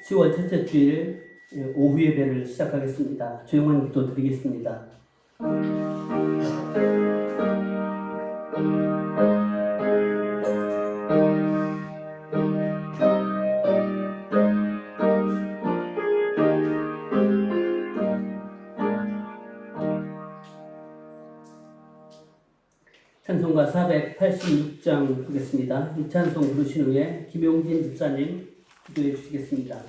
10월 첫째 주일 오후 예배를 시작하겠습니다. 조용한 기도 드리겠습니다. 찬송가 486장 하겠습니다. 이 찬송 부르신 후에 김용진 집사님 기도해 주시겠습니다.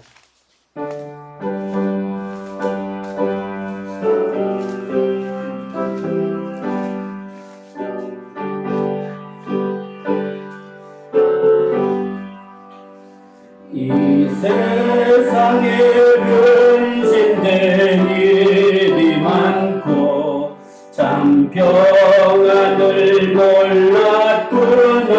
이 세상에 근심된 일이 많고 참 평안을 몰랐구나.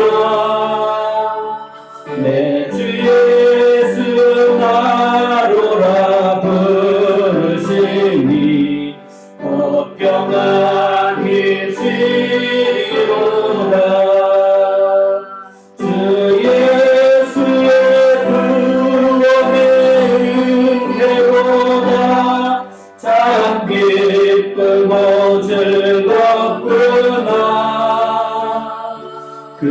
내 주 예수 나로라 부르시니 곧 평안이 시리로다. 주 예수의 은혜보다 참 기쁘고 즐겁구나. 그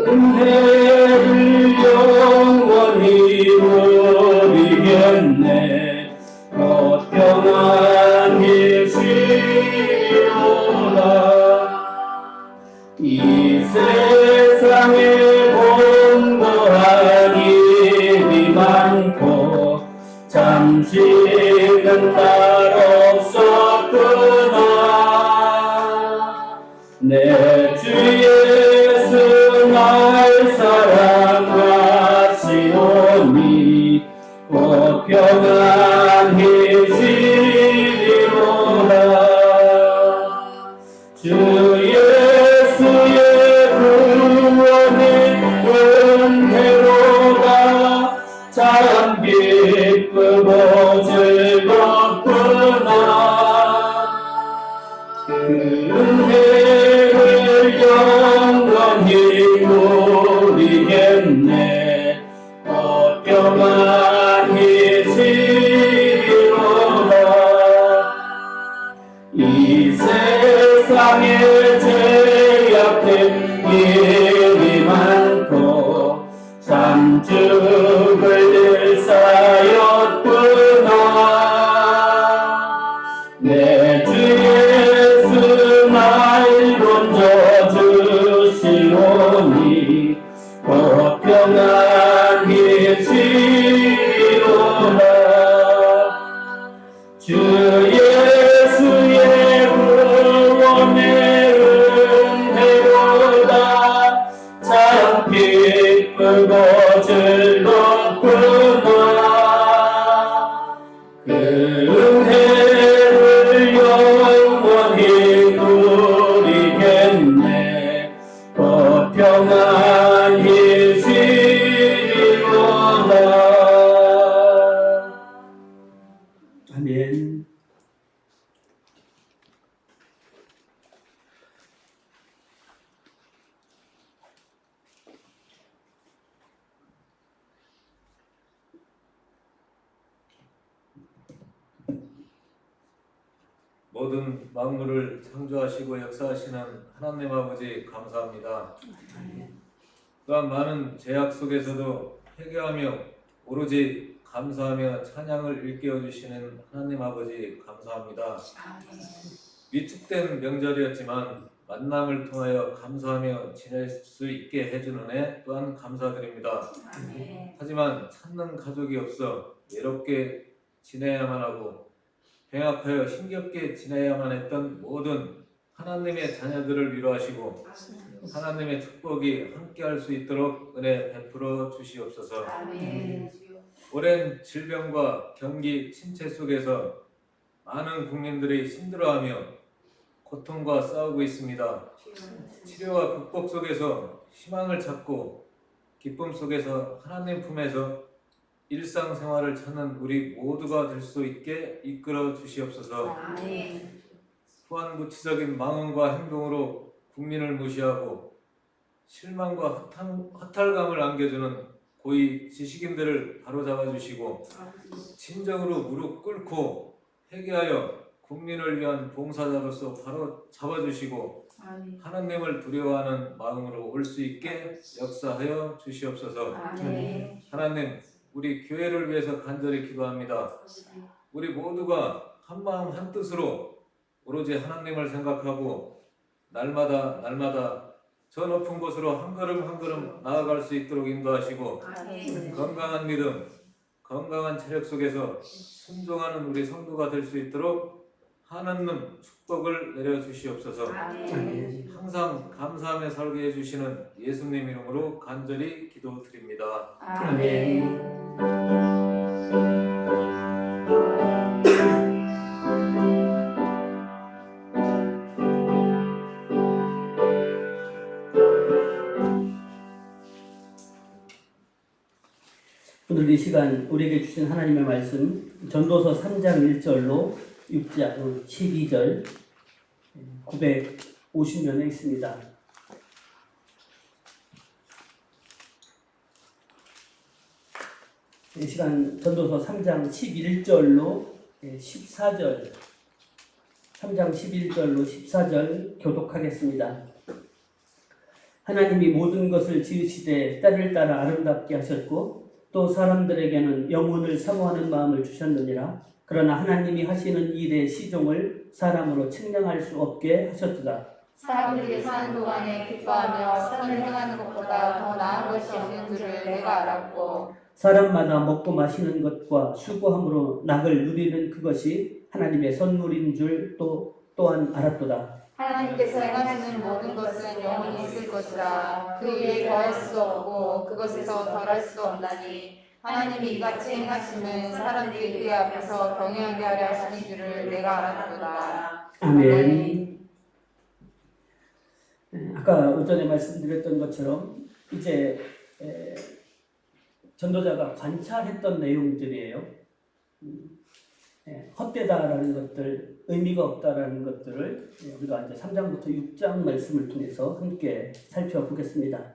은혜를 영원히 누리겠네. 곧 평안히 쉬리로다. 이 세상에 공고한 일이 많고 잠시는 날 없었구나. 내 주 예수 날 사랑하시오니 곧 평안히 쉬리로다. 주 예수의 구원의 은혜로다 참 기쁘고 즐겁구나. 그 은혜를 영원히 누리겠네. 곧 평안히 쉬리로다. 이 세상에 죄악된 일이 많고 참 죽을 일 쌓였구나. 내 주 예수 날 건져 주시오니 곧 평안히 쉬리로다. 주 예수의 구원의 은혜보다 참 기쁘고 즐겁구나. 그 은혜를 영원히 누리겠네. 곧 평안히 쉬리로다. 아멘. 모든 만물을 창조하시고 역사하시는 하나님 아버지 감사합니다. 또한 많은 제약 속에서도 회개하며 오로지 감사하며 찬양을 일깨워 주시는 하나님 아버지 감사합니다. 위축된 명절이었지만 만남을 통하여 감사하며 지낼 수 있게 해준 은혜 또한 감사드립니다. 하지만 찾는 가족이 없어 외롭게 지내야만 하고 병약하여 힘겹게 지내야만 했던 모든 하나님의 자녀들을 위로하시고 하나님의 축복이 함께할 수 있도록 은혜 베풀어 주시옵소서. 오랜 질병과 경기 침체 속에서 많은 국민들이 힘들어하며 고통과 싸우고 있습니다. 치료와 극복 속에서 희망을 찾고 기쁨 속에서 하나님 품에서 일상생활을 찾는 우리 모두가 될 수 있게 이끌어 주시옵소서. 후한무치적인 마음과 행동으로 국민을 무시하고 실망과 허탈감을 안겨주는 고위 지식인들을 바로잡아 주시고 진정으로 무릎 꿇고 회개하여 국민을 위한 봉사자로서 바로 잡아주시고 하나님을 두려워하는 마음으로 올 수 있게 역사하여 주시옵소서. 하나님, 우리 교회를 위해서 간절히 기도합니다. 우리 모두가 한 마음 한 뜻으로 오로지 하나님을 생각하고 날마다 저 높은 곳으로 한 걸음 한 걸음 나아갈 수 있도록 인도하시고 건강한 믿음, 건강한 체력 속에서 순종하는 우리 성도가 될 수 있도록 하나님 축복을 내려주시옵소서. 항상 감사하며 살게 해주시는 예수님 이름으로 간절히 기도드립니다. 아멘. 오늘 이 시간 우리에게 주신 하나님의 말씀 전도서 3장 1절로 6장 12절 950면에 있습니다. 이 시간 전도서 3장 11절로 14절 3장 11절로 14절 교독하겠습니다. 하나님이 모든 것을 지으시되 때를 따라 아름답게 하셨고 또 사람들에게는 영혼을 사모하는 마음을 주셨느니라. 그러나 하나님이 하시는 일의 시종을 사람으로 측량할 수 없게 하셨도다. 사람들이 사는 동안에 기뻐하며 선을 행하는 것보다 더 나은 것이 없는 줄을 내가 알았고 사람마다 먹고 마시는 것과 수고함으로 낙을 누리는 그것이 하나님의 선물인 줄 또한 알았도다. 하나님께서 행하시는 모든 것은 영원히 있을 것이라. 그 위에 더할 수 없고 그것에서 덜할 수 없나니 하나님이 이같이 행하시는 사람들이 그의 앞에서 경외하게 하려 하시는 줄을 내가 알았도다. 아멘. 아까 오전에 말씀드렸던 것처럼 이제 전도자가 관찰했던 내용들이에요. 헛되다라는 것들, 의미가 없다라는 것들을 우리가 이제 3장부터 6장 말씀을 통해서 함께 살펴보겠습니다.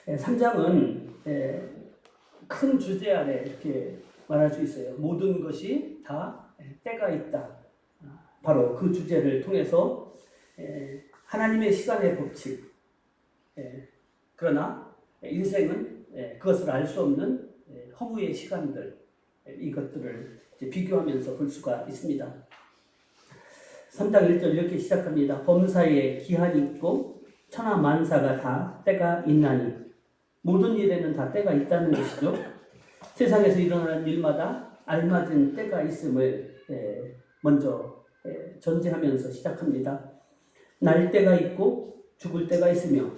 3장은 큰 주제 아래 이렇게 말할 수 있어요. 모든 것이 다 때가 있다. 바로 그 주제를 통해서 하나님의 시간의 법칙, 그러나 인생은 그것을 알 수 없는 허무의 시간들, 이것들을 비교하면서 볼 수가 있습니다. 3장 1절 이렇게 시작합니다. 범사에 기한이 있고 천하 만사가 다 때가 있나니. 모든 일에는 다 때가 있다는 것이죠. 세상에서 일어나는 일마다 알맞은 때가 있음을 먼저 전제하면서 시작합니다. 날 때가 있고 죽을 때가 있으며,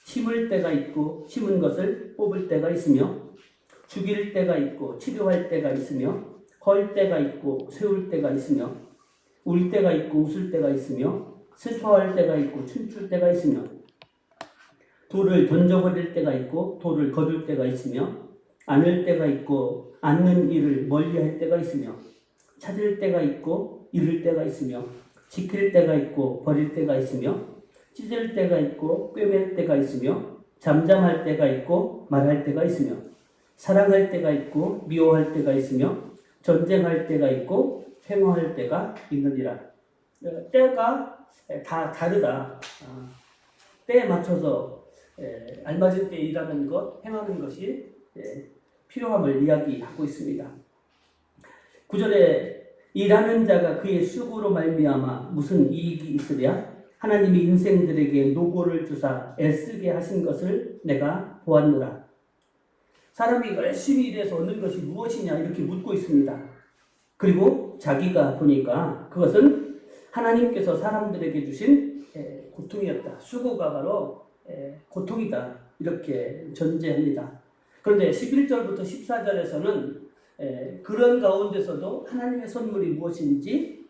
심을 때가 있고 심은 것을 뽑을 때가 있으며, 죽일 때가 있고 치료할 때가 있으며, 걸 때가 있고 세울 때가 있으며, 울 때가 있고 웃을 때가 있으며, 슬퍼할 때가 있고 춤출 때가 있으며, 돌을 던져버릴 때가 있고 돌을 거둘 때가 있으며, 안을 때가 있고 않는 일을 멀리할 때가 있으며, 찾을 때가 있고 잃을 때가 있으며, 지킬 때가 있고 버릴 때가 있으며, 찢을 때가 있고 꿰맬 때가 있으며, 잠잠할 때가 있고 말할 때가 있으며, 사랑할 때가 있고 미워할 때가 있으며, 전쟁할 때가 있고 회모할 때가 있느니라. 때가 다 다르다. 때에 맞춰서 알맞은 때에 일하는 것, 행하는 것이 필요함을 이야기하고 있습니다. 9절에 일하는 자가 그의 수고로 말미암아 무슨 이익이 있으랴? 하나님이 인생들에게 노고를 주사 애쓰게 하신 것을 내가 보았노라. 사람이 열심히 일해서 얻는 것이 무엇이냐 이렇게 묻고 있습니다. 그리고 자기가 보니까 그것은 하나님께서 사람들에게 주신 고통이었다. 수고가 바로 고통이다. 이렇게 전제합니다. 그런데 11절부터 14절에서는 그런 가운데서도 하나님의 선물이 무엇인지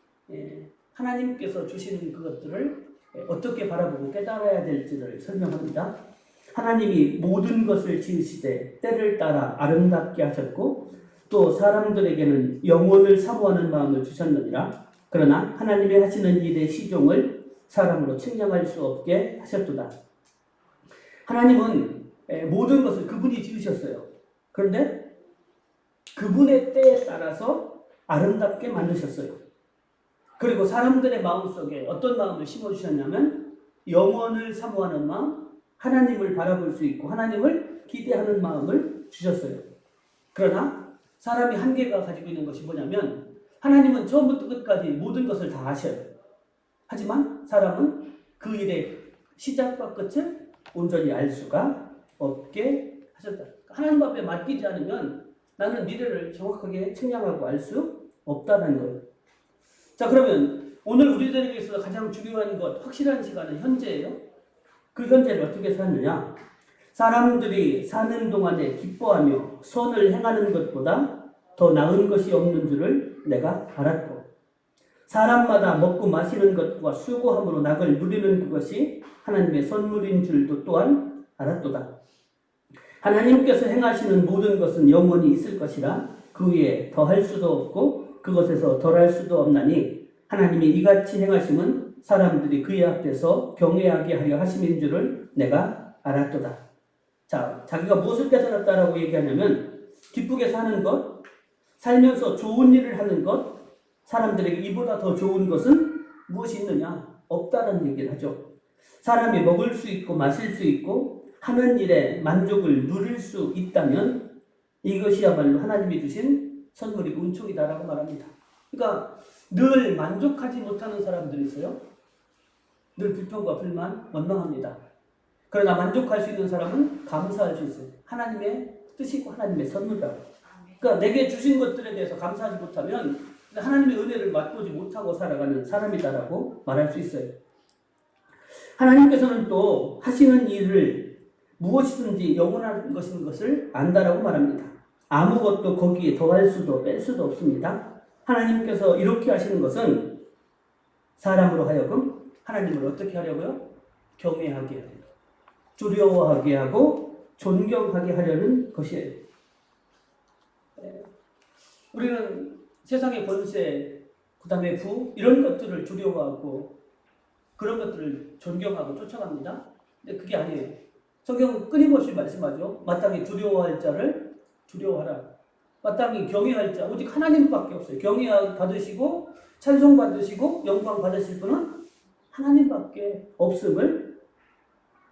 하나님께서 주시는 그것들을 어떻게 바라보고 깨달아야 될지를 설명합니다. 하나님이 모든 것을 지으시되 때를 따라 아름답게 하셨고 또 사람들에게는 영혼을 사모하는 마음을 주셨느니라. 그러나 하나님이 하시는 일의 시종을 사람으로 측량할 수 없게 하셨도다. 하나님은 모든 것을 그분이 지으셨어요. 그런데 그분의 때에 따라서 아름답게 만드셨어요. 그리고 사람들의 마음속에 어떤 마음을 심어주셨냐면 영원을 사모하는 마음, 하나님을 바라볼 수 있고 하나님을 기대하는 마음을 주셨어요. 그러나 사람이 한계가 가지고 있는 것이 뭐냐면 하나님은 처음부터 끝까지 모든 것을 다 아셔요. 하지만 사람은 그 일의 시작과 끝을 온전히 알 수가 없게 하셨다. 하나님 앞에 맡기지 않으면 나는 미래를 정확하게 측량하고 알 수 없다는 거예요. 자, 그러면 오늘 우리들에게 있어서 가장 중요한 것, 확실한 시간은 현재예요. 그 현재를 어떻게 사느냐? 사람들이 사는 동안에 기뻐하며 선을 행하는 것보다 더 나은 것이 없는 줄을 내가 알았고, 사람마다 먹고 마시는 것과 수고함으로 낙을 누리는 그것이 하나님의 선물인 줄도 또한 알았도다. 하나님께서 행하시는 모든 것은 영원히 있을 것이라 그 위에 더할 수도 없고 그것에서 덜할 수도 없나니 하나님이 이같이 행하심은 사람들이 그의 앞에서 경외하게 하려 하심인 줄을 내가 알았도다. 자, 자기가 무엇을 깨달았다라고 얘기하냐면 기쁘게 사는 것, 살면서 좋은 일을 하는 것, 사람들에게 이보다 더 좋은 것은 무엇이 있느냐? 없다는 얘기를 하죠. 사람이 먹을 수 있고 마실 수 있고 하는 일에 만족을 누릴 수 있다면 이것이야말로 하나님이 주신 선물이고 은총이다라고 말합니다. 그러니까 늘 만족하지 못하는 사람들이 있어요. 늘 불평과 불만, 원망합니다. 그러나 만족할 수 있는 사람은 감사할 수 있어요. 하나님의 뜻이고 하나님의 선물이라고. 그러니까 내게 주신 것들에 대해서 감사하지 못하면 하나님의 은혜를 맛보지 못하고 살아가는 사람이다라고 말할 수 있어요. 하나님께서는 또 하시는 일을 무엇이든지 영원한 것인 것을 안다라고 말합니다. 아무것도 거기에 더할 수도 뺄 수도 없습니다. 하나님께서 이렇게 하시는 것은 사람으로 하여금 하나님을 어떻게 하려고요? 경외하게 하고 두려워하게 하고 존경하게 하려는 것이에요. 우리는 세상의 권세, 그 다음에 부 이런 것들을 두려워하고 그런 것들을 존경하고 쫓아갑니다. 근데 그게 아니에요. 성경은 끊임없이 말씀하죠. 마땅히 두려워할 자를 두려워하라. 마땅히 경외할 자 오직 하나님밖에 없어요. 경외 받으시고 찬송 받으시고 영광 받으실 분은 하나님밖에 없음을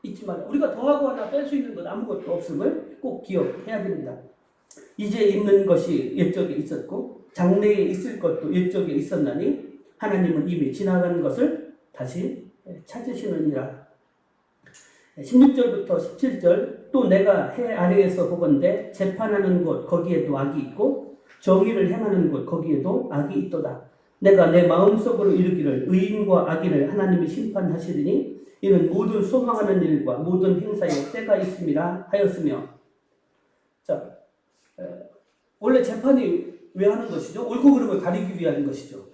잊지 말라. 우리가 더하고 하나 뺄 수 있는 것 아무것도 없음을 꼭 기억해야 됩니다. 이제 있는 것이 옛적에 있었고 장래에 있을 것도 옛적에 있었나니 하나님은 이미 지나간 것을 다시 찾으시느니라. 16절부터 17절 또 내가 해 아래에서 보건대 재판하는 곳 거기에도 악이 있고 정의를 행하는 곳 거기에도 악이 있도다. 내가 내 마음속으로 이르기를 의인과 악인을 하나님이 심판하시리니 이는 모든 소망하는 일과 모든 행사에 때가 있음이라 하였으며. 자, 원래 재판이 왜 하는 것이죠? 옳고 그름을 가리기 위한 것이죠.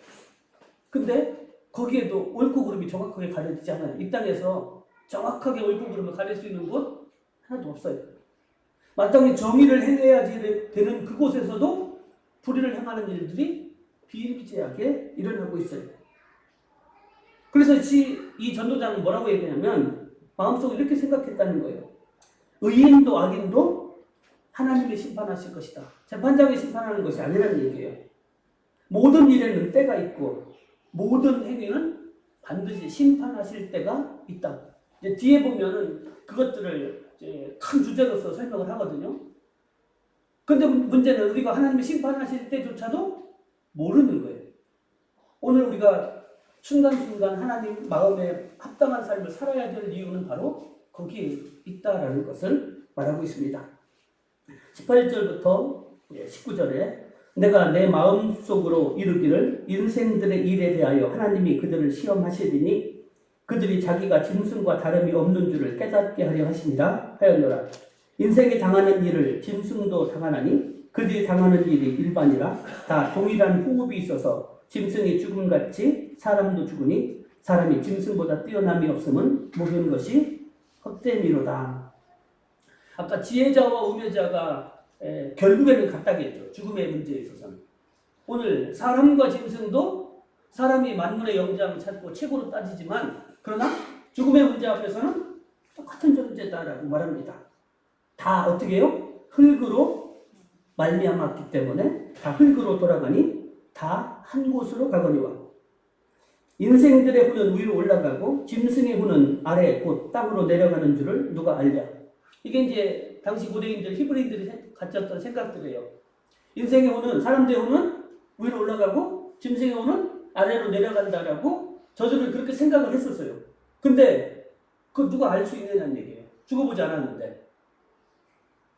근데 거기에도 옳고 그름이 정확하게 가려지지 않아요. 이 땅에서 정확하게 옳고 그름을 가릴 수 있는 곳 하나도 없어요. 마땅히 정의를 행해야지 되는 그곳에서도 불의를 행하는 일들이 비일비재하게 일어나고 있어요. 그래서 이 전도자는 뭐라고 얘기하냐면 마음속에 이렇게 생각했다는 거예요. 의인도 악인도 하나님이 심판하실 것이다. 재판장이 심판하는 것이 아니라는 얘기예요. 모든 일에는 때가 있고 모든 행위는 반드시 심판하실 때가 있다. 이제 뒤에 보면은 그것들을 이제 큰 주제로서 설명을 하거든요. 근데 문제는 우리가 하나님이 심판하실 때조차도 모르는 거예요. 오늘 우리가 순간순간 하나님 마음에 합당한 삶을 살아야 될 이유는 바로 거기에 있다라는 것을 말하고 있습니다. 18절부터 19절에 내가 내 마음속으로 이르기를 인생들의 일에 대하여 하나님이 그들을 시험하시리니 그들이 자기가 짐승과 다름이 없는 줄을 깨닫게 하려 하시니라 하였노라. 인생이 당하는 일을 짐승도 당하나니 그들이 당하는 일이 일반이라 다 동일한 호흡이 있어서 짐승이 죽음같이 사람도 죽으니 사람이 짐승보다 뛰어남이 없음은 모든 것이 헛됨이로다. 아까 지혜자와 우매자가 결국에는 같다겠죠. 죽음의 문제에 있어서는. 오늘 사람과 짐승도 사람이 만물의 영장 찾고 최고로 따지지만 그러나 죽음의 문제 앞에서는 똑같은 존재다라고 말합니다. 다 어떻게 해요? 흙으로 말미암았기 때문에 다 흙으로 돌아가니 다 한 곳으로 가거니와 인생들의 후는 위로 올라가고 짐승의 후는 아래 곧 땅으로 내려가는 줄을 누가 알랴. 이게 이제 당시 고대인들 히브리인들이 가졌던 생각들이에요. 인생의 후는 사람들의 후는 위로 올라가고 짐승의 후는 아래로 내려간다라고 저들은 그렇게 생각을 했었어요. 근데 그 누가 알 수 있느냐는 얘기예요. 죽어보지 않았는데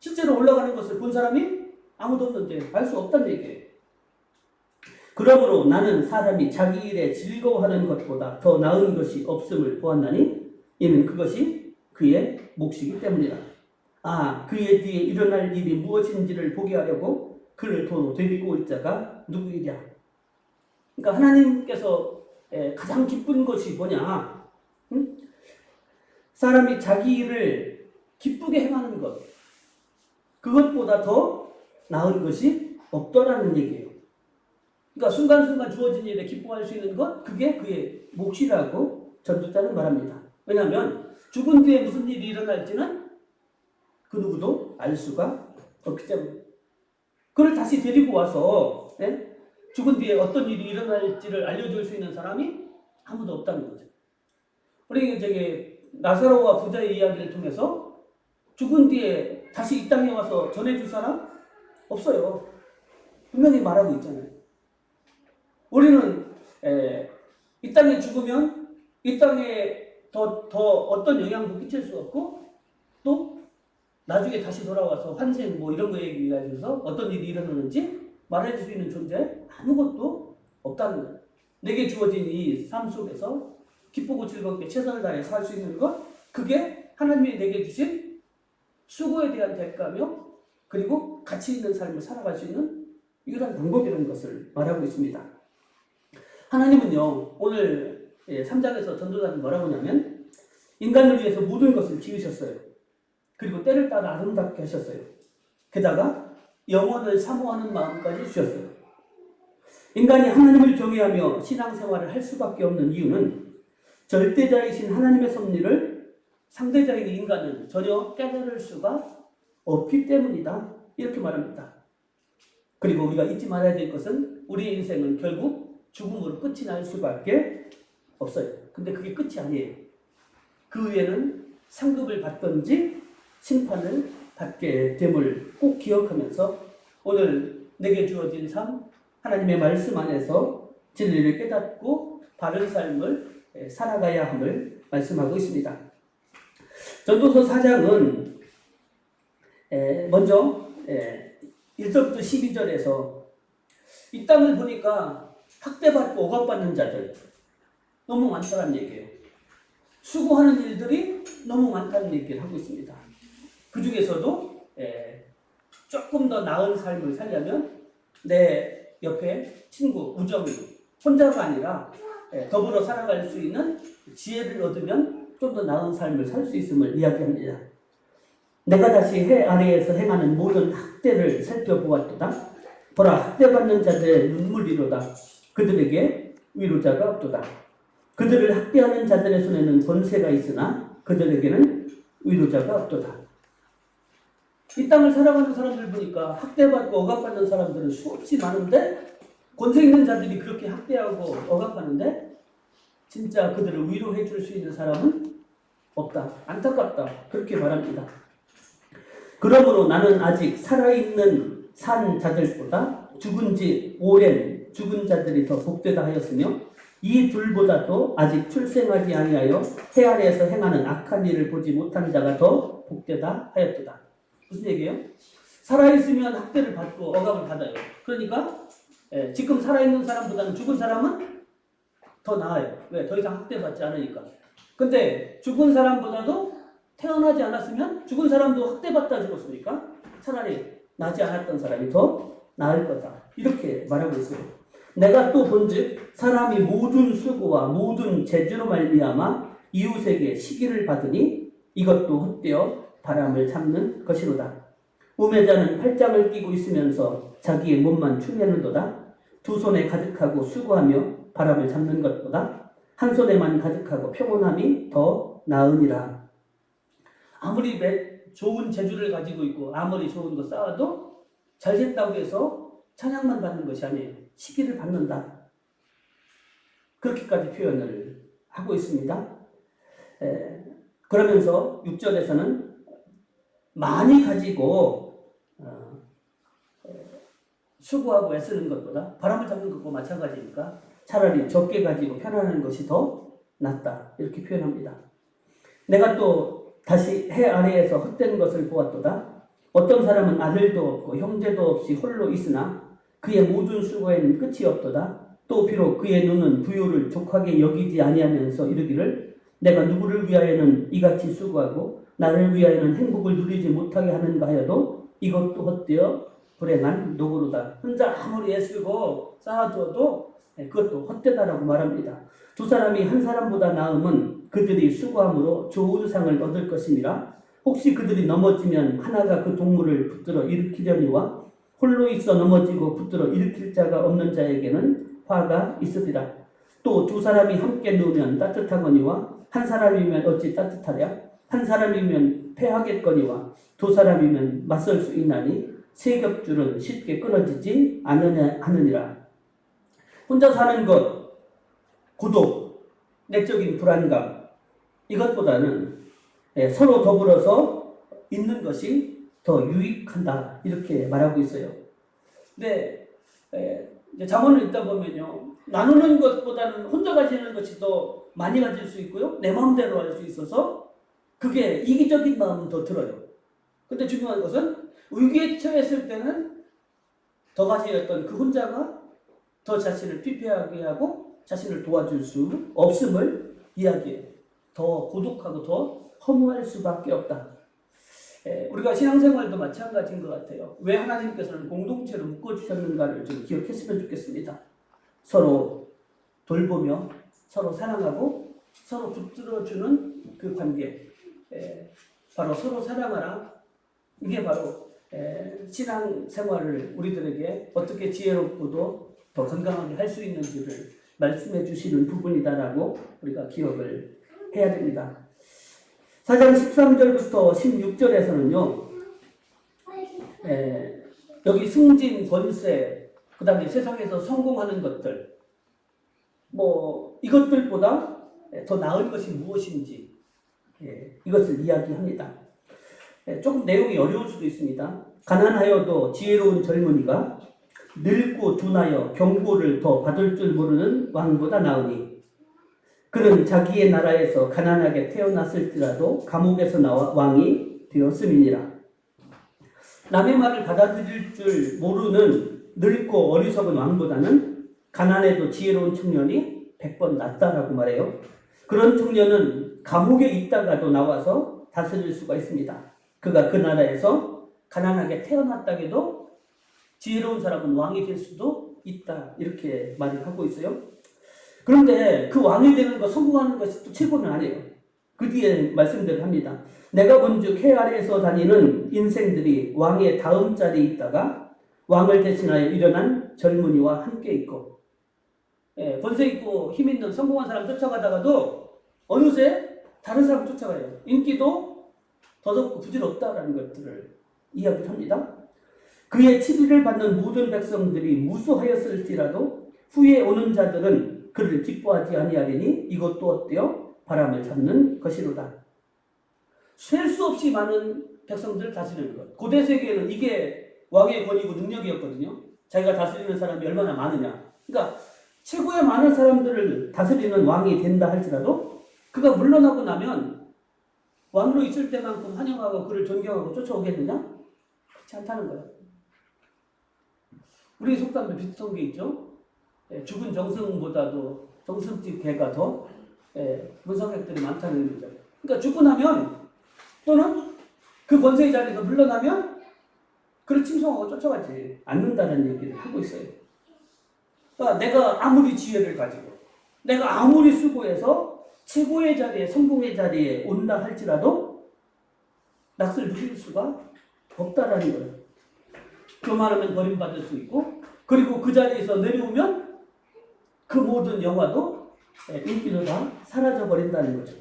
실제로 올라가는 것을 본 사람이 아무도 없는데 알 수 없다는 얘기예요. 그러므로 나는 사람이 자기 일에 즐거워하는 것보다 더 나은 것이 없음을 보았나니 이는 그것이 그의 몫이기 때문이다. 그의 뒤에 일어날 일이 무엇인지를 보게 하려고 그를 도로 데리고 올 자가 누구이랴. 그러니까 하나님께서 가장 기쁜 것이 뭐냐? 사람이 자기 일을 기쁘게 행하는 것, 그것보다 더 나은 것이 없더라는 얘기예요. 그러니까 순간순간 주어진 일에 기뻐할 수 있는 것, 그게 그의 몫이라고 전도자는 말합니다. 왜냐하면 죽은 뒤에 무슨 일이 일어날지는 그 누구도 알 수가 없기 때문에 그를 다시 데리고 와서 죽은 뒤에 어떤 일이 일어날지를 알려줄 수 있는 사람이 아무도 없다는 거죠. 우리 저기 나사로와 부자의 이야기를 통해서 죽은 뒤에 다시 이 땅에 와서 전해줄 사람 없어요. 분명히 말하고 있잖아요. 우리는 이 땅에 죽으면 이 땅에 더 어떤 영향도 끼칠 수 없고 또 나중에 다시 돌아와서 환생 뭐 이런 거 얘기해서 어떤 일이 일어나는지 말해줄 수 있는 존재 아무것도 없다는 거예요. 내게 주어진 이 삶 속에서 기쁘고 즐겁게 최선을 다해 살 수 있는 것, 그게 하나님이 내게 주신 수고에 대한 대가며 그리고 가치 있는 삶을 살아갈 수 있는 유일한 방법이라는 것을 말하고 있습니다. 하나님은요, 오늘 3장에서 전도자는 뭐라고 하냐면 인간을 위해서 모든 것을 지으셨어요. 그리고 때를 따라 아름답게 하셨어요. 게다가 영혼을 사모하는 마음까지 주셨어요. 인간이 하나님을 경외하며 신앙생활을 할 수밖에 없는 이유는 절대자이신 하나님의 섭리를 상대자인 인간은 전혀 깨달을 수가 없기 때문이다. 이렇게 말합니다. 그리고 우리가 잊지 말아야 될 것은 우리의 인생은 결국 죽음으로 끝이 날 수밖에 없어요. 근데 그게 끝이 아니에요. 그 위에는 상급을 받든지 심판을 받게 됨을 꼭 기억하면서 오늘 내게 주어진 삶, 하나님의 말씀 안에서 진리를 깨닫고 바른 삶을 살아가야 함을 말씀하고 있습니다. 전도서 4장은 먼저 1절부터 12절에서 이 땅을 보니까 학대받고 억압받는 자들 너무 많다는 얘기예요. 수고하는 일들이 너무 많다는 얘기를 하고 있습니다. 그 중에서도 조금 더 나은 삶을 살려면 내 옆에 친구, 우정이 혼자가 아니라 더불어 살아갈 수 있는 지혜를 얻으면 좀 더 나은 삶을 살 수 있음을 이야기합니다. 내가 다시 해 아래에서 행하는 모든 학대를 살펴보았도다. 보라, 학대받는 자들의 눈물이로다. 그들에게 위로자가 없도다. 그들을 학대하는 자들의 손에는 권세가 있으나 그들에게는 위로자가 없도다. 이 땅을 살아가는 사람들 보니까 학대받고 억압받는 사람들은 수없이 많은데 권세 있는 자들이 그렇게 학대하고 억압하는데 진짜 그들을 위로해 줄 수 있는 사람은 없다. 안타깝다. 그렇게 말합니다. 그러므로 나는 아직 살아있는 산 자들보다 죽은 지 오랜 죽은 자들이 더 복되다 하였으며 이 둘보다도 아직 출생하지 아니하여 해 아래에서 행하는 악한 일을 보지 못한 자가 더 복되다 하였도다. 무슨 얘기예요? 살아있으면 학대를 받고 억압을 받아요. 그러니까 지금 살아있는 사람보다는 죽은 사람은 더 나아요. 왜? 더 이상 학대받지 않으니까. 근데 죽은 사람보다도 태어나지 않았으면 죽은 사람도 학대받다 죽었으니까 차라리 나지 않았던 사람이 더 나을 거다. 이렇게 말하고 있어요. 내가 또 본즉 사람이 모든 수고와 모든 재주로 말미암아 이웃에게 시기를 받으니 이것도 헛되어 바람을 잡는 것이로다. 우매자는 팔짱을 끼고 있으면서 자기의 몸만 축내는도다. 두 손에 가득하고 수고하며 바람을 잡는 것보다 한 손에만 가득하고 평온함이 더 나으니라. 아무리 좋은 재주를 가지고 있고 아무리 좋은 거 쌓아도 잘 됐다고 해서 찬양만 받는 것이 아니에요. 시기를 받는다. 그렇게까지 표현을 하고 있습니다. 그러면서 6절에서는 많이 가지고 수고하고 애쓰는 것보다 바람을 잡는 것과 마찬가지니까 차라리 적게 가지고 편안한 것이 더 낫다. 이렇게 표현합니다. 내가 또 다시 해 아래에서 헛된 것을 보았도다. 어떤 사람은 아들도 없고 형제도 없이 홀로 있으나 그의 모든 수고에는 끝이 없도다. 또 비록 그의 눈은 부요를 족하게 여기지 아니하면서 이르기를 내가 누구를 위하여는 이같이 수고하고 나를 위하여는 행복을 누리지 못하게 하는가 하여도 이것도 헛되어 불행한 노고로다. 혼자 아무리 애쓰고 쌓아두어도 그것도 헛되다라고 말합니다. 두 사람이 한 사람보다 나음은 그들이 수고함으로 좋은 상을 얻을 것임이라. 혹시 그들이 넘어지면 하나가 그 동물을 붙들어 일으키려니와 홀로 있어 넘어지고 붙들어 일으킬 자가 없는 자에게는 화가 있으리라. 또 두 사람이 함께 누우면 따뜻하거니와 한 사람이면 어찌 따뜻하랴. 한 사람이면 패하겠거니와 두 사람이면 맞설 수 있나니 세 겹줄은 쉽게 끊어지지 않으니라. 혼자 사는 것, 고독, 내적인 불안감, 이것보다는 서로 더불어서 있는 것이 더 유익하다. 이렇게 말하고 있어요. 근데 잠언을 읽다 보면요, 나누는 것보다는 혼자 가지는 것이 더 많이 가질 수 있고요, 내 마음대로 할 수 있어서 그게 이기적인 마음은 더 들어요. 근데 중요한 것은 위기에 처했을 때는 더 가지였던 그 혼자가 더 자신을 피폐하게 하고 자신을 도와줄 수 없음을 이야기해요. 더 고독하고 더 허무할 수밖에 없다. 우리가 신앙생활도 마찬가지인 것 같아요. 왜 하나님께서는 공동체로 묶어주셨는가를 좀 기억했으면 좋겠습니다. 서로 돌보며 서로 사랑하고 서로 붙들어주는 그 관계, 바로 서로 사랑하라. 이게 바로 신앙생활을 우리들에게 어떻게 지혜롭고도 더 건강하게 할 수 있는지를 말씀해 주시는 부분이다라고 우리가 기억을 해야 됩니다. 4장 13절부터 16절에서는요, 여기 승진, 권세, 그 다음에 세상에서 성공하는 것들, 이것들보다 더 나을 것이 무엇인지, 이것을 이야기합니다. 조금 내용이 어려울 수도 있습니다. 가난하여도 지혜로운 젊은이가 늙고 둔하여 경고를 더 받을 줄 모르는 왕보다 나으니 그는 자기의 나라에서 가난하게 태어났을지라도 감옥에서 나와 왕이 되었음이니라. 남의 말을 받아들일 줄 모르는 늙고 어리석은 왕보다는 가난해도 지혜로운 청년이 100번 낫다라고 말해요. 그런 청년은 감옥에 있다가도 나와서 다스릴 수가 있습니다. 그가 그 나라에서 가난하게 태어났다게도 지혜로운 사람은 왕이 될 수도 있다. 이렇게 말을 하고 있어요. 그런데 그 왕이 되는 거, 성공하는 것이 또 최고는 아니에요. 그 뒤에 말씀대로 합니다. 내가 본즉 해 아래에서 다니는 인생들이 왕의 다음 자리에 있다가 왕을 대신하여 일어난 젊은이와 함께 있고, 권세 있고 힘 있는 성공한 사람 쫓아가다가도 어느새 다른 사람 쫓아가요. 인기도 더덥고 부질없다라는 것들을 이야기를 합니다. 그의 치리를 받는 모든 백성들이 무수하였을지라도 후에 오는 자들은 그를 기뻐하지 아니하리니 이것도 어때요? 바람을 잡는 것이로다. 셀 수 없이 많은 백성들을 다스리는 것. 고대 세계에는 이게 왕의 권위고 능력이었거든요. 자기가 다스리는 사람이 얼마나 많으냐. 그러니까 최고의 많은 사람들을 다스리는 왕이 된다 할지라도 그가 물러나고 나면 왕으로 있을 때만큼 환영하고 그를 존경하고 쫓아오겠느냐? 그렇지 않다는 거예요. 우리 속담도 비슷한 게 있죠. 죽은 정승보다도 정승집 개가 더 문성객들이 많다는 거죠. 그러니까 죽고 나면 또는 그 권세의 자리에서 물러나면 그를 칭송하고 쫓아가지 않는다는 얘기를 하고 있어요. 그러니까 내가 아무리 지혜를 가지고 내가 아무리 수고해서 최고의 자리에, 성공의 자리에 온다 할지라도 낯을 누릴 수가 없다라는 거예요. 교만하면 버림받을 수 있고, 그리고 그 자리에서 내려오면 그 모든 영화도 인기도 다 사라져 버린다는 거죠.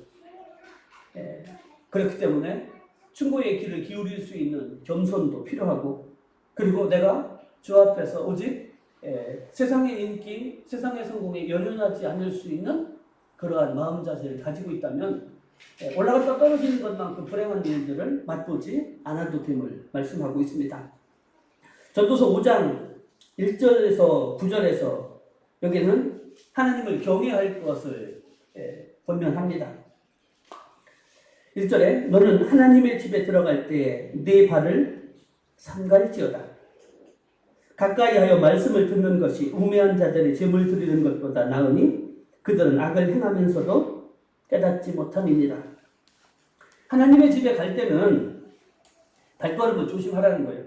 그렇기 때문에 충고의 귀를 기울일 수 있는 겸손도 필요하고, 그리고 내가 주 앞에서 오직 세상의 인기, 세상의 성공에 연연하지 않을 수 있는 그러한 마음 자세를 가지고 있다면 올라갔다 떨어지는 것만큼 불행한 일들을 맛보지 않아도 됨을 말씀하고 있습니다. 전도서 5장 1절에서 9절에서 여기는 하나님을 경외할 것을 권면합니다. 1절에 너는 하나님의 집에 들어갈 때에 네 발을 삼갈지어다. 가까이 하여 말씀을 듣는 것이 우매한 자들의 제물 드리는 것보다 나으니 그들은 악을 행하면서도 깨닫지 못함이니라. 하나님의 집에 갈 때는 발걸음을 조심하라는 거예요.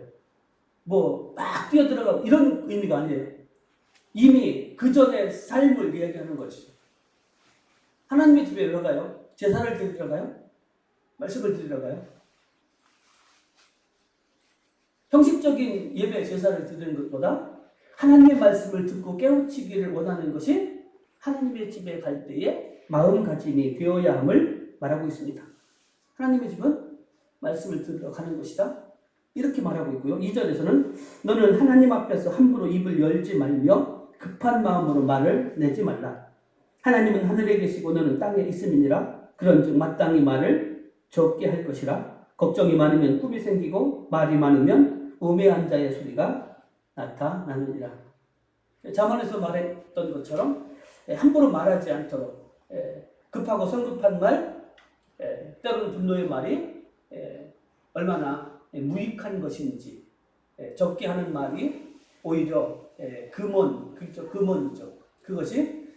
뭐 막 뛰어들어가고 이런 의미가 아니에요. 이미 그 전의 삶을 이야기하는 거지. 하나님의 집에 왜 가요? 제사를 드리러 가요? 말씀을 드리러 가요? 형식적인 예배 제사를 드리는 것보다 하나님의 말씀을 듣고 깨우치기를 원하는 것이 하나님의 집에 갈 때의 마음가짐이 되어야 함을 말하고 있습니다. 하나님의 집은 말씀을 들으러 가는 것이다. 이렇게 말하고 있고요. 2절에서는 너는 하나님 앞에서 함부로 입을 열지 말며 급한 마음으로 말을 내지 말라. 하나님은 하늘에 계시고 너는 땅에 있음이니라. 그런즉 마땅히 말을 적게 할 것이라. 걱정이 많으면 꿈이 생기고 말이 많으면 우매한 자의 소리가 나타나느니라. 잠언에서 말했던 것처럼 함부로 말하지 않도록 급하고 성급한 말, 때로는 분노의 말이 얼마나 무익한 것인지, 적게 하는 말이 오히려 금원이죠. 그것이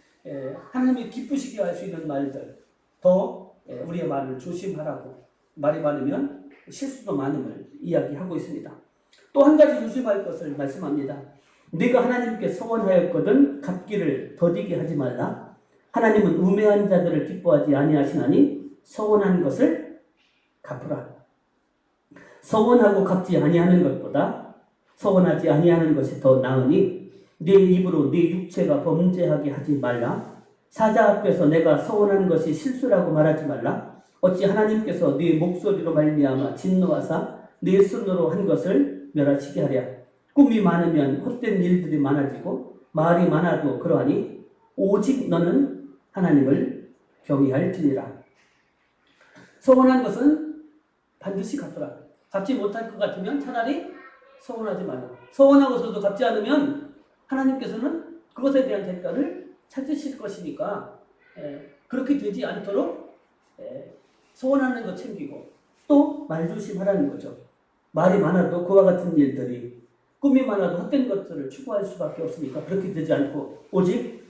하나님이 기쁘시게 할 수 있는 말들, 더 우리의 말을 조심하라고, 말이 많으면 실수도 많음을 이야기하고 있습니다. 또 한 가지 조심할 것을 말씀합니다. 네가 하나님께 서원하였거든 갚기를 더디게 하지 말라. 하나님은 우매한 자들을 기뻐하지 아니하시나니 서원한 것을 갚으라. 서원하고 갚지 아니하는 것보다 서원하지 아니하는 것이 더 나으니 네 입으로 네 육체가 범죄하게 하지 말라. 사자 앞에서 내가 서원한 것이 실수라고 말하지 말라. 어찌 하나님께서 네 목소리로 말미암아 진노하사 네 손으로 한 것을 멸하시게 하랴. 꿈이 많으면 헛된 일들이 많아지고 말이 많아도 그러하니 오직 너는 하나님을 경외할지니라. 서원한 것은 반드시 갚으라. 갚지 못할 것 같으면 차라리 서원하지 말라. 서원하고서도 갚지 않으면 하나님께서는 그것에 대한 대가를 찾으실 것이니까 그렇게 되지 않도록 서원하는 거 챙기고 또 말조심하라는 거죠. 말이 많아도 그와 같은 일들이, 꿈이 많아도 헛된 것들을 추구할 수밖에 없으니까 그렇게 되지 않고 오직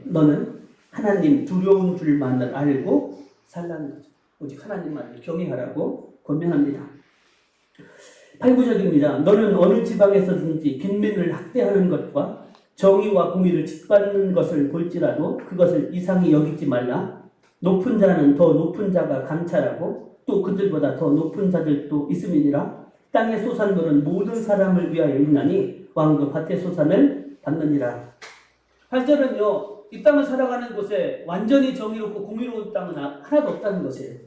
너는 하나님 두려운 줄만을 알고 살라는 거죠. 오직 하나님만을 경외하라고 권면합니다. 8, 9절입니다. 너는 어느 지방에서든지 빈민을 학대하는 것과 정의와 공의를 짓밟는 것을 볼지라도 그것을 이상히 여기지 말라. 높은 자는 더 높은 자가 감찰하고 또 그들보다 더 높은 자들도 있음이니라. 땅의 소산물은 모든 사람을 위하여 있나니 왕도 밭의 소산을 받느니라. 8절은요. 이 땅을 살아가는 곳에 완전히 정의롭고 공의로운 땅은 하나도 없다는 것이에요.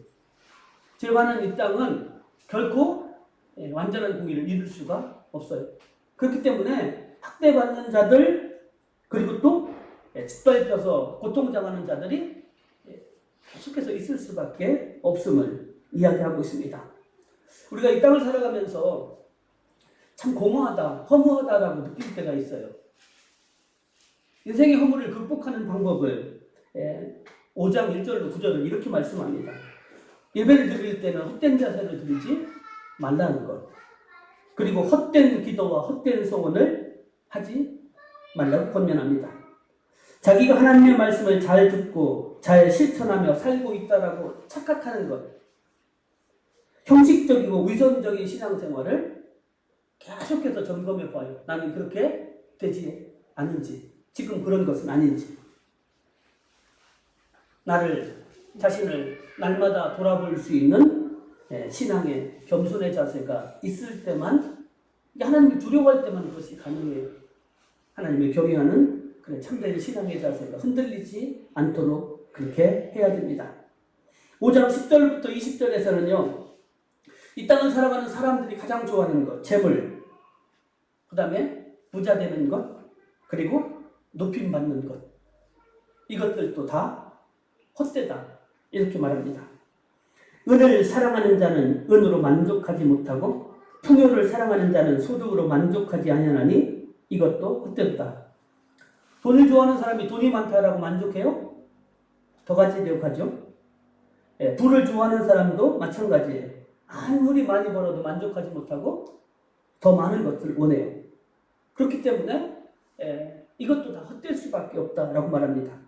죄많은 이 땅은 결코 완전한 공의를 이룰 수가 없어요. 그렇기 때문에 학대받는 자들, 그리고 또 짓밟혀서 고통당하는 자들이 계속해서 있을 수밖에 없음을 이야기하고 있습니다. 우리가 이 땅을 살아가면서 참 공허하다, 허무하다라고 느낄 때가 있어요. 인생의 허물을 극복하는 방법을 5장 1절로 9절을 이렇게 말씀합니다. 예배를 드릴 때는 헛된 자세를 드리지 말라는 것. 그리고 헛된 기도와 헛된 소원을 하지 말라고 권면합니다. 자기가 하나님의 말씀을 잘 듣고 잘 실천하며 살고 있다라고 착각하는 것. 형식적이고 위선적인 신앙생활을 계속해서 점검해 봐요. 나는 그렇게 되지 않은지, 지금 그런 것은 아닌지. 자신을 날마다 돌아볼 수 있는 신앙의 겸손의 자세가 있을 때만, 하나님을 두려워할 때만 그것이 가능해요. 하나님을 경외하는 그런 참된 신앙의 자세가 흔들리지 않도록 그렇게 해야 됩니다. 5장 10절부터 20절에서는요. 이 땅을 살아가는 사람들이 가장 좋아하는 것, 재물, 그 다음에 부자 되는 것, 그리고 높임 받는 것. 이것들도 다 헛되다. 이렇게 말합니다. 은을 사랑하는 자는 은으로 만족하지 못하고 풍요를 사랑하는 자는 소득으로 만족하지 아니하나니 이것도 헛되다. 돈을 좋아하는 사람이 돈이 많다라고 만족해요? 더 가지려고 하죠. 부를 좋아하는 사람도 마찬가지예요. 아무리 많이 벌어도 만족하지 못하고 더 많은 것들을 원해요. 그렇기 때문에 이것도 다 헛될 수밖에 없다라고 말합니다.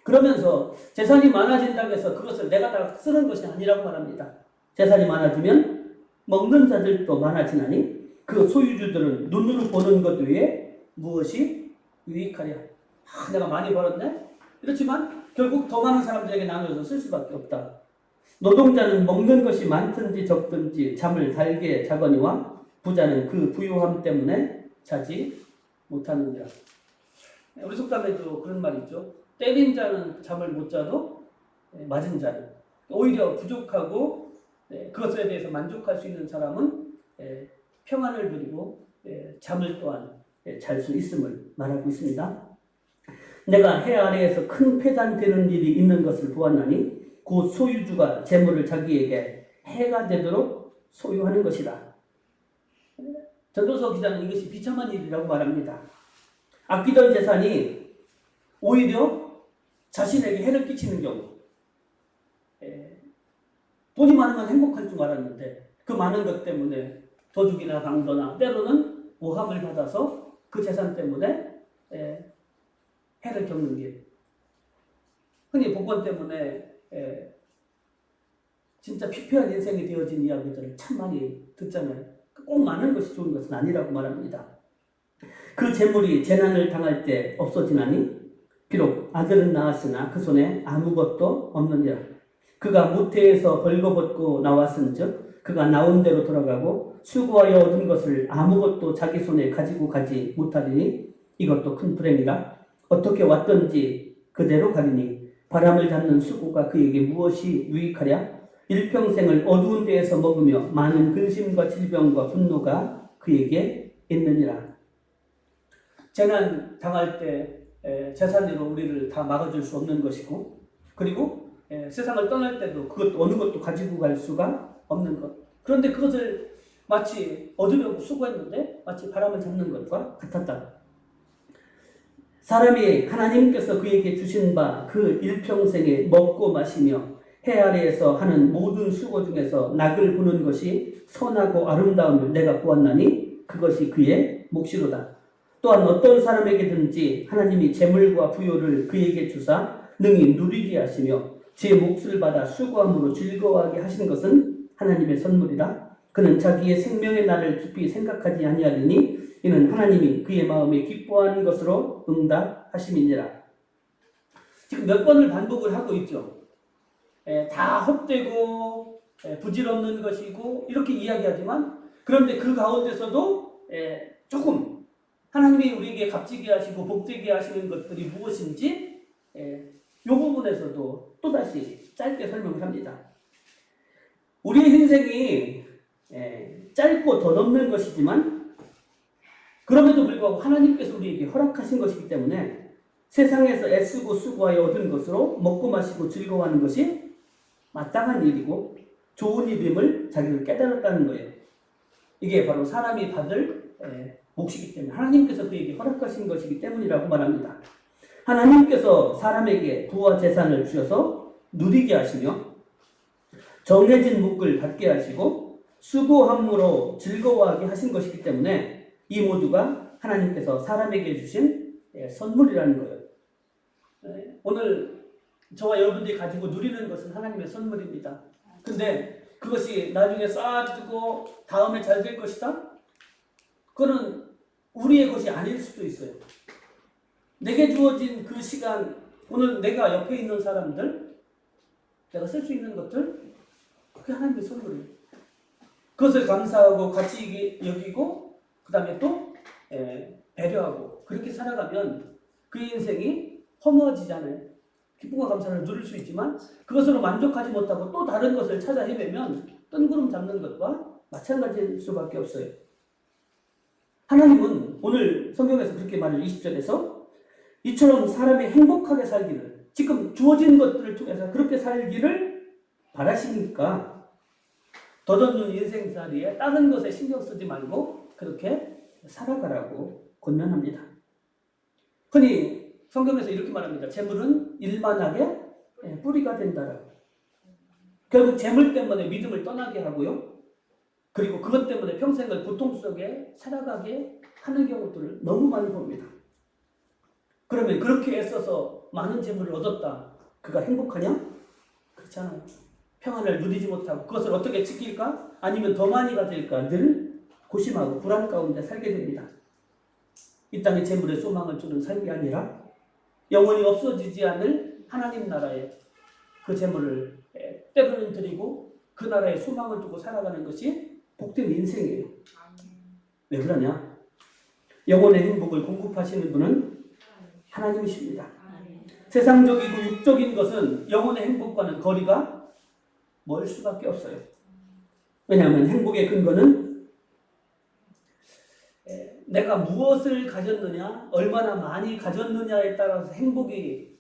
그러면서 재산이 많아진다고 해서 그것을 내가 다 쓰는 것이 아니라고 말합니다. 재산이 많아지면 먹는 자들도 많아지나니 그 소유주들은 눈으로 보는 것 외에 무엇이 유익하랴. 내가 많이 벌었네? 그렇지만 결국 더 많은 사람들에게 나눠서 쓸 수밖에 없다. 노동자는 먹는 것이 많든지 적든지 잠을 달게 자거니와 부자는 그 부유함 때문에 자지 못하느니라. 우리 속담에도 그런 말이 있죠. 때린 자는 잠을 못 자도 맞은 자는, 오히려 부족하고 그것에 대해서 만족할 수 있는 사람은 평안을 누리고 잠을 또한 잘 수 있음을 말하고 있습니다. 내가 해 아래에서 큰 폐단되는 일이 있는 것을 보았나니 곧 소유주가 재물을 자기에게 해가 되도록 소유하는 것이다. 전도서 기자는 이것이 비참한 일이라고 말합니다. 아끼던 재산이 오히려 자신에게 해를 끼치는 경우. 돈이 많으면 행복할 줄 알았는데 그 많은 것 때문에 도둑이나 강도나 때로는 모함을 받아서 그 재산 때문에 해를 겪는 길. 흔히 복권 때문에 진짜 피폐한 인생이 되어진 이야기들을 참 많이 듣잖아요. 꼭 많은 것이 좋은 것은 아니라고 말합니다. 그 재물이 재난을 당할 때 없어지나니 비록 아들은 낳았으나 그 손에 아무것도 없느니라. 그가 모태에서 벌거벗고 나왔은즉 그가 나온 대로 돌아가고 수고하여 얻은 것을 아무것도 자기 손에 가지고 가지 못하리니 이것도 큰 불행이라. 어떻게 왔던지 그대로 가리니 바람을 잡는 수고가 그에게 무엇이 유익하랴. 일평생을 어두운 데에서 먹으며 많은 근심과 질병과 분노가 그에게 있느니라. 재난 당할 때 재산으로 우리를 다 막아줄 수 없는 것이고, 그리고 세상을 떠날 때도 그것 어느 것도 가지고 갈 수가 없는 것. 그런데 그것을 마치 얻으려고 수고했는데 마치 바람을 잡는 것과 같았다. 사람이 하나님께서 그에게 주신 바 그 일평생에 먹고 마시며 해 아래에서 하는 모든 수고 중에서 낙을 보는 것이 선하고 아름다움을 내가 보았나니 그것이 그의 몫이로다. 또한 어떤 사람에게든지 하나님이 재물과 부요를 그에게 주사 능히 누리게 하시며 제 몫을 받아 수고함으로 즐거워하게 하신 것은 하나님의 선물이라. 그는 자기의 생명의 날을 깊이 생각하지 아니하리니 이는 하나님이 그의 마음에 기뻐하는 것으로 응답하심이니라. 지금 몇 번을 반복을 하고 있죠. 다 헛되고 부질없는 것이고 이렇게 이야기하지만, 그런데 그 가운데서도 조금 하나님이 우리에게 값지게 하시고 복되게 하시는 것들이 무엇인지 이 부분에서도 또다시 짧게 설명을 합니다. 우리의 인생이 짧고 덧없는 것이지만 그럼에도 불구하고 하나님께서 우리에게 허락하신 것이기 때문에 세상에서 애쓰고 수고하여 얻은 것으로 먹고 마시고 즐거워하는 것이 마땅한 일이고 좋은 일임을 자기를 깨달았다는 거예요. 이게 바로 사람이 받을 몫이기 때문에 하나님께서 그에게 허락하신 것이기 때문이라고 말합니다. 하나님께서 사람에게 부와 재산을 주셔서 누리게 하시며 정해진 몫을 받게 하시고 수고함으로 즐거워하게 하신 것이기 때문에 이 모두가 하나님께서 사람에게 주신 선물이라는 거예요. 오늘 저와 여러분들이 가지고 누리는 것은 하나님의 선물입니다. 근데 그것이 나중에 쌓아두고 다음에 잘 될 것이다? 그거는 우리의 것이 아닐 수도 있어요. 내게 주어진 그 시간, 오늘 내가 옆에 있는 사람들, 내가 쓸 수 있는 것들, 그게 하나님의 선물이에요. 그것을 감사하고 가치 여기고 그 다음에 또 배려하고 그렇게 살아가면 그 인생이 허무해지잖아요. 기쁨과 감사를 누릴 수 있지만 그것으로 만족하지 못하고 또 다른 것을 찾아 헤매면 뜬구름 잡는 것과 마찬가지일 수밖에 없어요. 하나님은 오늘 성경에서 그렇게 말을 20절에서 이처럼 사람이 행복하게 살기를, 지금 주어진 것들을 통해서 그렇게 살기를 바라시니까 덧없는 인생살이에 다른 것에 신경 쓰지 말고 그렇게 살아가라고 권면합니다. 흔히 성경에서 이렇게 말합니다. 재물은 일만하게 뿌리가 된다라고. 결국 재물 때문에 믿음을 떠나게 하고요. 그리고 그것 때문에 평생을 고통 속에 살아가게 하는 경우들을 너무 많이 봅니다. 그러면 그렇게 애써서 많은 재물을 얻었다. 그가 행복하냐? 그렇지 않아요. 평안을 누리지 못하고 그것을 어떻게 지킬까? 아니면 더 많이 가질까? 늘 고심하고 불안 가운데 살게 됩니다. 이 땅의 재물에 소망을 주는 삶이 아니라 영원히 없어지지 않을 하나님 나라에 그 재물을 때로는 드리고 그 나라에 소망을 두고 살아가는 것이 복된 인생이에요. 왜 그러냐? 영혼의 행복을 공급하시는 분은 하나님이십니다. 세상적이고 육적인 것은 영혼의 행복과는 거리가 멀 수밖에 없어요. 왜냐하면 행복의 근거는 내가 무엇을 가졌느냐, 얼마나 많이 가졌느냐에 따라서 행복이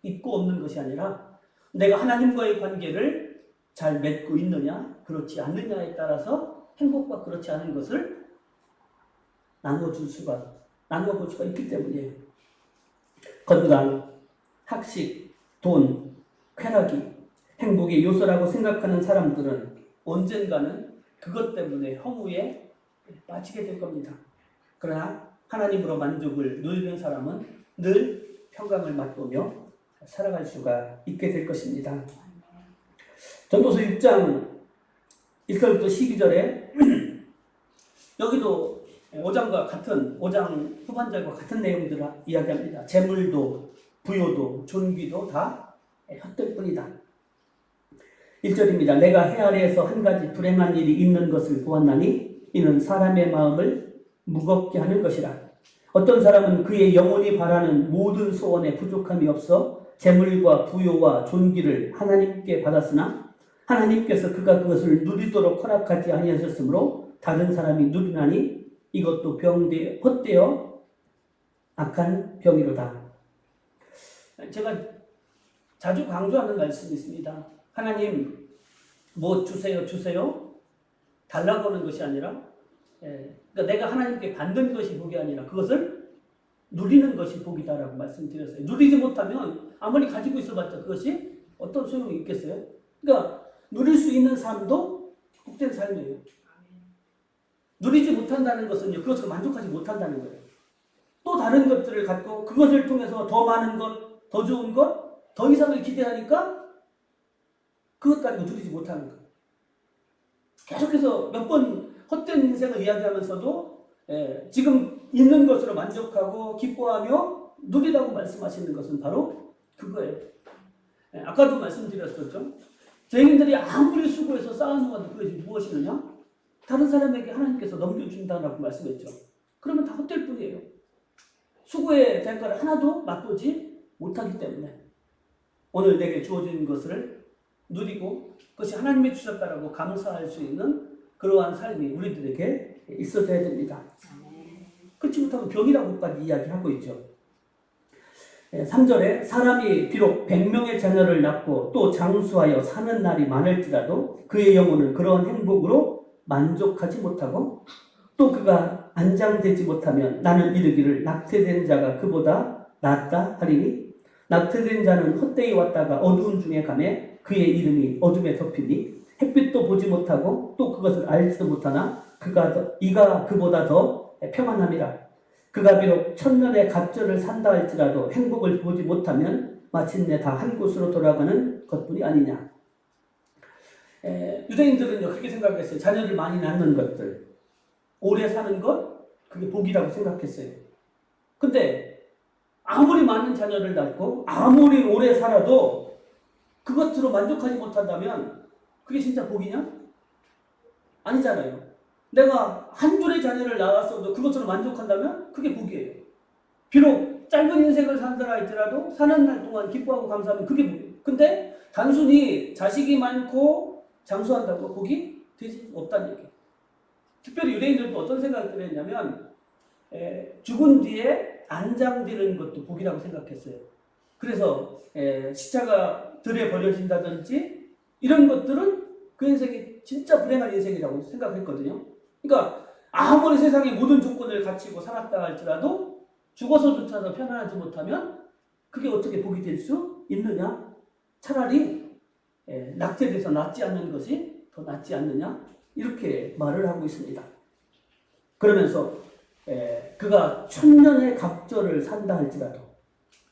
있고 없는 것이 아니라 내가 하나님과의 관계를 잘 맺고 있느냐, 그렇지 않느냐에 따라서 행복과 그렇지 않은 것을 나눠볼 수가 있기 때문이에요. 건강, 학식, 돈, 쾌락이 행복의 요소라고 생각하는 사람들은 언젠가는 그것 때문에 허무에 빠지게 될 겁니다. 그러나 하나님으로 만족을 누리는 사람은 늘 평강을 맛보며 살아갈 수가 있게 될 것입니다. 전도서 6장 1절부터 12절에 여기도 5장과 같은 5장 후반절과 같은 내용들을 이야기합니다. 재물도 부요도 존귀도 다 헛될 뿐이다. 1절입니다. 내가 해 아래에서 한 가지 불행한 일이 있는 것을 보았나니 이는 사람의 마음을 무겁게 하는 것이라. 어떤 사람은 그의 영혼이 바라는 모든 소원에 부족함이 없어 재물과 부요와 존귀를 하나님께 받았으나 하나님께서 그가 그것을 누리도록 허락하지 아니하셨으므로 다른 사람이 누리나니 이것도 헛되어 악한 병이로다. 제가 자주 강조하는 말씀이 있습니다. 하나님 뭐 주세요 달라고 하는 것이 아니라 그러니까 내가 하나님께 받는 것이 복이 아니라 그것을 누리는 것이 복이다라고 말씀드렸어요. 누리지 못하면 아무리 가지고 있어봤자 그것이 어떤 소용이 있겠어요? 그러니까 누릴 수 있는 삶도 복된 삶이에요. 누리지 못한다는 것은요, 그것을 만족하지 못한다는 거예요. 또 다른 것들을 갖고 그것을 통해서 더 많은 것, 더 좋은 것, 더 이상을 기대하니까 그것 가지고 누리지 못하는 거예요. 계속해서 몇 번 헛된 인생을 이야기하면서도 지금 있는 것으로 만족하고 기뻐하며 누리라고 말씀하시는 것은 바로 그거예요. 아까도 말씀드렸었죠. 죄인들이 아무리 수고해서 쌓아놓아도 그것이 무엇이느냐? 다른 사람에게 하나님께서 넘겨준다라고 말씀했죠. 그러면 다 헛될 뿐이에요. 수고의 대가를 하나도 맛보지 못하기 때문에 오늘 내게 주어진 것을 누리고 그것이 하나님이 주셨다라고 감사할 수 있는 그러한 삶이 우리들에게 있어져야 됩니다. 그렇지 못하면 병이라고까지 이야기하고 있죠. 3절에 사람이 비록 100명의 자녀를 낳고 또 장수하여 사는 날이 많을지라도 그의 영혼은 그러한 행복으로 만족하지 못하고 또 그가 안장되지 못하면 나는 이르기를 낙태된 자가 그보다 낫다 하리니 낙태된 자는 헛되이 왔다가 어두운 중에 가매 그의 이름이 어둠에 덮이니 햇빛도 보지 못하고 또 그것을 알지도 못하나 이가 그보다 더 평안함이라. 그가 비록 천년의 갑절을 산다 할지라도 행복을 보지 못하면 마침내 다 한 곳으로 돌아가는 것뿐이 아니냐. 유대인들은요 그렇게 생각했어요. 자녀를 많이 낳는 것들, 오래 사는 것, 그게 복이라고 생각했어요. 근데 아무리 많은 자녀를 낳고 아무리 오래 살아도 그것으로 만족하지 못한다면 그게 진짜 복이냐? 아니잖아요. 내가 한 줄의 자녀를 낳았어도 그것으로 만족한다면 그게 복이에요. 비록 짧은 인생을 산다 할지라도 사는 날 동안 기뻐하고 감사하면 그게 복이에요. 근데 단순히 자식이 많고 장수한다고 복이 되지 없다는 얘기예요. 특별히 유대인들도 어떤 생각을 했냐면 죽은 뒤에 안장되는 것도 복이라고 생각했어요. 그래서 시체가 들에 버려진다든지 이런 것들은 그 인생이 진짜 불행한 인생이라고 생각했거든요. 그러니까 아무리 세상의 모든 조건을 갖추고 살았다 할지라도 죽어서조차도 편안하지 못하면 그게 어떻게 복이 될 수 있느냐? 차라리 낙제돼서 낫지 않는 것이 더 낫지 않느냐? 이렇게 말을 하고 있습니다. 그러면서 그가 1000년의 갑절을 산다 할지라도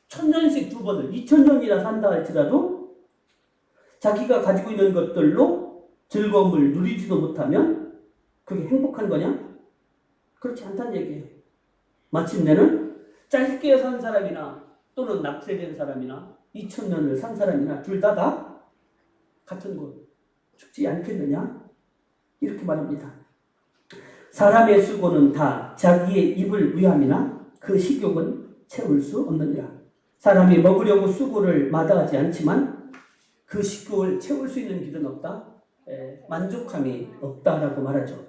1000년씩 2번을 2000년이나 산다 할지라도 자기가 가지고 있는 것들로 즐거움을 누리지도 못하면 그게 행복한 거냐? 그렇지 않다는 얘기예요. 마침내는 짧게 산 사람이나 또는 낙제된 사람이나 2000년을 산 사람이나 둘 다 같은 곳 죽지 않겠느냐? 이렇게 말합니다. 사람의 수고는 다 자기의 입을 위함이나 그 식욕은 채울 수 없느니라. 사람이 먹으려고 수고를 마다하지 않지만 그 식욕을 채울 수 있는 길은 없다. 만족함이 없다라고 말하죠.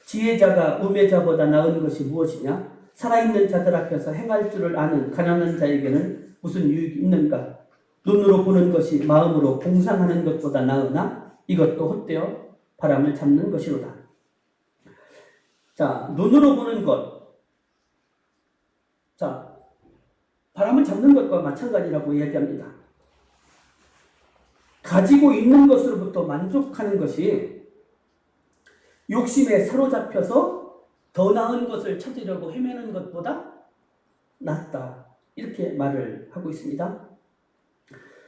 지혜자가 우매자보다 나은 것이 무엇이냐? 살아있는 자들 앞에서 행할 줄을 아는 가난한 자에게는 무슨 유익이 있는가? 눈으로 보는 것이 마음으로 공상하는 것보다 나으나 이것도 헛되어 바람을 잡는 것이로다. 자, 눈으로 보는 것. 자, 바람을 잡는 것과 마찬가지라고 이야기합니다. 가지고 있는 것으로부터 만족하는 것이 욕심에 사로잡혀서 더 나은 것을 찾으려고 헤매는 것보다 낫다. 이렇게 말을 하고 있습니다.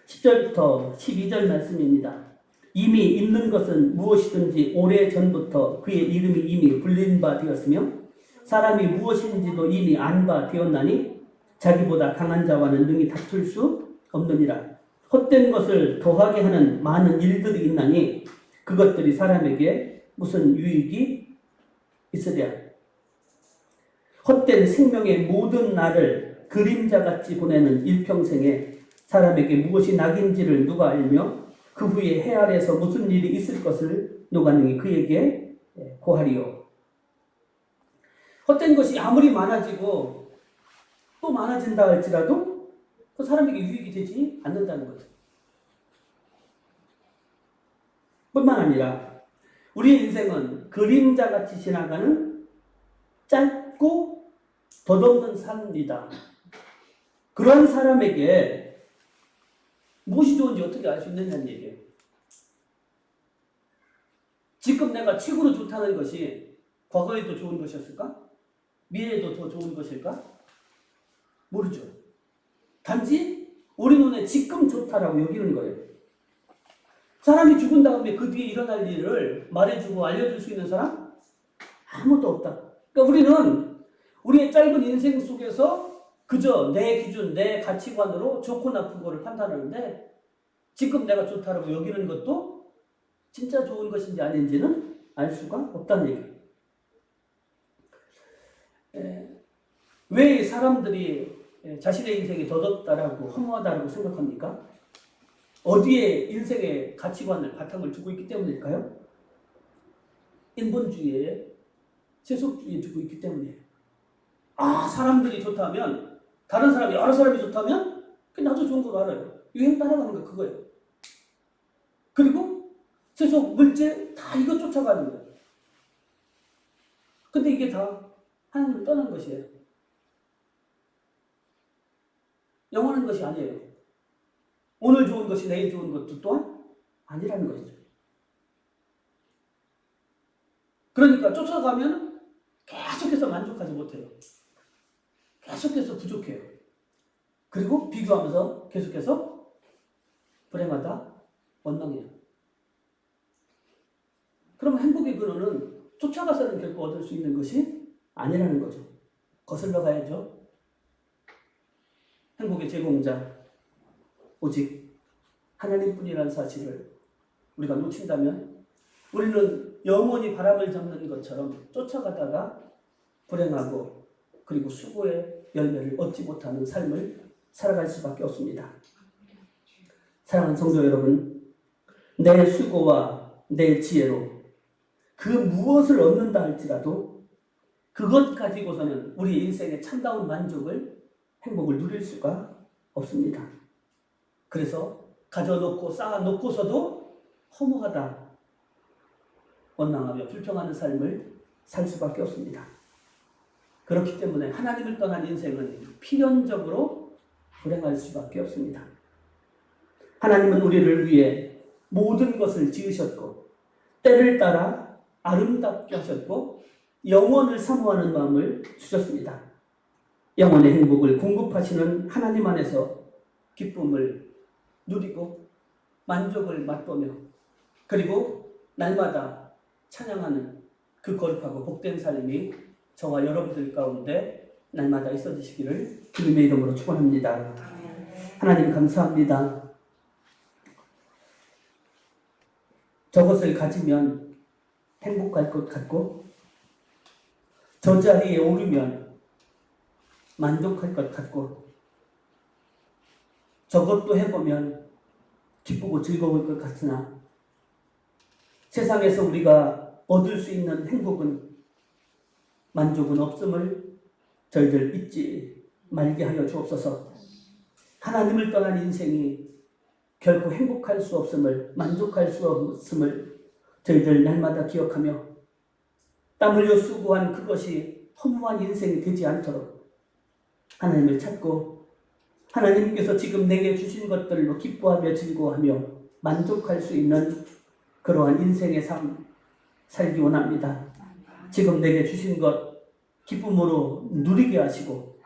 10절부터 12절 말씀입니다. 이미 있는 것은 무엇이든지 오래전부터 그의 이름이 이미 불린 바 되었으며 사람이 무엇인지도 이미 안 바 되었나니 자기보다 강한 자와는 능히 다툴 수 없느니라. 헛된 것을 더하게 하는 많은 일들이 있나니 그것들이 사람에게 무슨 유익이 있으랴. 헛된 생명의 모든 날을 그림자같이 보내는 일평생에 사람에게 무엇이 낙인지를 누가 알며 그 후에 해 아래에서 무슨 일이 있을 것을 누가 능히 그에게 고하리요. 헛된 것이 아무리 많아지고 또 많아진다 할지라도 그 사람에게 유익이 되지 않는다는 거죠. 뿐만 아니라 우리의 인생은 그림자같이 지나가는 짧고 덧없는 삶이다. 그런 사람에게 무엇이 좋은지 어떻게 알 수 있느냐는 얘기예요. 지금 내가 최고로 좋다는 것이 과거에도 좋은 것이었을까? 미래에도 더 좋은 것일까? 모르죠. 단지 우리 눈에 지금 좋다라고 여기는 거예요. 사람이 죽은 다음에 그 뒤에 일어날 일을 말해주고 알려줄 수 있는 사람? 아무도 없다. 그러니까 우리는 우리의 짧은 인생 속에서 그저 내 기준, 내 가치관으로 좋고 나쁜 거를 판단하는데 지금 내가 좋다라고 여기는 것도 진짜 좋은 것인지 아닌지는 알 수가 없다는 얘기예요. 왜 사람들이 자신의 인생이 더덥다라고 허무하다라고 생각합니까? 어디에 인생의 가치관을 바탕을 두고 있기 때문일까요? 인본주의에 세속주의에 두고 있기 때문이에요. 아, 사람들이 좋다면 다른 사람이 여러 사람이 좋다면 나도 좋은 걸 알아요. 유행 따라가는 거 그거예요. 그리고 세속 물질 다 이거 쫓아가는 거예요. 근데 이게 다 하나님을 떠난 것이에요. 영원한 것이 아니에요. 오늘 좋은 것이 내일 좋은 것도 또한 아니라는 것이죠. 그러니까 쫓아가면 계속해서 만족하지 못해요. 계속해서 부족해요. 그리고 비교하면서 계속해서 불행하다, 원망해요. 그러면 행복의 근원은 쫓아가서는 결코 얻을 수 있는 것이 아니라는 거죠. 거슬러 가야죠. 행복의 제공자 오직 하나님뿐이라는 사실을 우리가 놓친다면 우리는 영원히 바람을 잡는 것처럼 쫓아가다가 불행하고 그리고 수고의 열매를 얻지 못하는 삶을 살아갈 수밖에 없습니다. 사랑하는 성도 여러분, 내 수고와 내 지혜로 그 무엇을 얻는다 할지라도 그것 가지고서는 우리 인생의 참다운 만족을, 행복을 누릴 수가 없습니다. 그래서 가져놓고 쌓아놓고서도 허무하다, 원망하며 불평하는 삶을 살 수밖에 없습니다. 그렇기 때문에 하나님을 떠난 인생은 필연적으로 불행할 수밖에 없습니다. 하나님은 우리를 위해 모든 것을 지으셨고 때를 따라 아름답게 하셨고 영원을 사모하는 마음을 주셨습니다. 영원의 행복을 공급하시는 하나님 안에서 기쁨을 누리고 만족을 맛보며 그리고 날마다 찬양하는 그 거룩하고 복된 삶이 저와 여러분들 가운데 날마다 있어지시기를 주님의 이름으로 축원합니다. 하나님 감사합니다. 저것을 가지면 행복할 것 같고 저 자리에 오르면 만족할 것 같고 저것도 해보면 기쁘고 즐거울 것 같으나 세상에서 우리가 얻을 수 있는 행복은, 만족은 없음을 저희들 잊지 말게 하여 주옵소서. 하나님을 떠난 인생이 결코 행복할 수 없음을, 만족할 수 없음을 저희들 날마다 기억하며 땀 흘려 수고한 그것이 허무한 인생이 되지 않도록 하나님을 찾고 하나님께서 지금 내게 주신 것들로 기뻐하며 즐거워하며 만족할 수 있는 그러한 인생의 삶 살기 원합니다. 지금 내게 주신 것 기쁨으로 누리게 하시고